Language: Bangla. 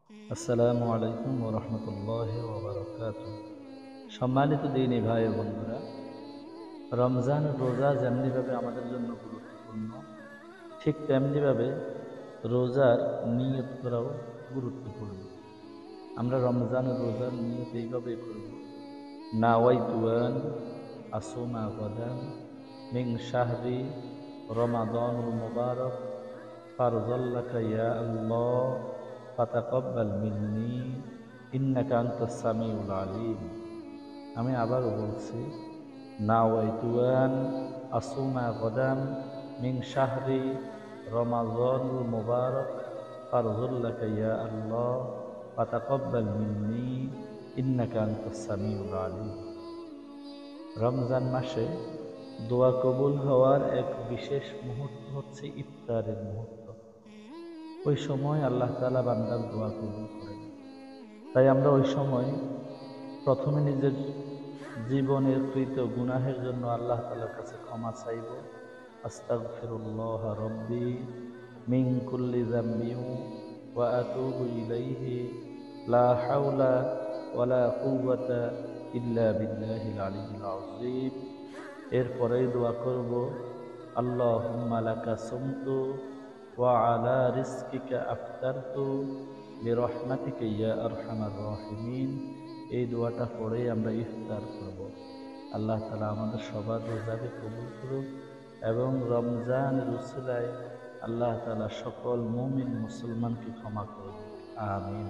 আসসালামু আলাইকুম ওয়া রাহমাতুল্লাহি ওয়া বারাকাতুহু। সম্মানিত দিনী ভাই ও বন্ধুরা, রমজান রোজা যেমনিভাবে আমাদের জন্য গুরুত্বপূর্ণ, ঠিক তেমনিভাবে রোজার নিয়ত করাও গুরুত্বপূর্ণ। আমরা রমজান রোজার নিয়ত এইভাবে করব: নাওয়াইতু আন আসুমা গাদান মিন শাহরি রমাদানুল মুবারক ফারজাল্লাকা ইয়া আল্লাহ ফাতাকাব্বাল মিন্নি ইন্নাকা আনতাস সামিউল আলিম। আমি আবারও বলছি, নাওয়াইতু আন আসুমা গাদান মিন শাহরি রমাদানুল মুবারক ফারজাল্লাকা ইয়া আল্লাহ ফাতাকাব্বাল মিন্নি ইন্নাকা আনতাস সামিউল আলিম। রমজান মাসে দোয়া কবুল হওয়ার এক বিশেষ মুহূর্ত হচ্ছে ইফতারের মুহূর্ত। ওই সময় আল্লাহ তাআলা বান্দার দোয়া কবুল করেন। তাই আমরা ওই সময় প্রথমে নিজের জীবনের কৃত গুনাহের জন্য আল্লাহ তাআলার কাছে ক্ষমা চাইব। আস্তাগফিরুল্লাহ রব্বি মিন কুল্লি যামবিন ওয়া আতুবু ইলাইহি লা হাওলা ওয়ালা কুওয়াতা ইল্লা বিল্লাহিল আলিয়্যিল আযীম। এরপরেই দোয়া করব, আল্লাহুম্মা লাকা সুমতু ওয়া আলা রিজকিকা আফতারতু বিরহমাতিকা ইয়া আরহামার রাহিমিন। এই দোয়াটা পড়েই আমরা ইফতার করব। আল্লাহ তাআলা আমাদের সবার রোজাকে কবুল করুন এবং রমজানের উসিলায় আল্লাহ তাআলা সকল মুমিন মুসলমানকে ক্ষমা করুন। আমিন।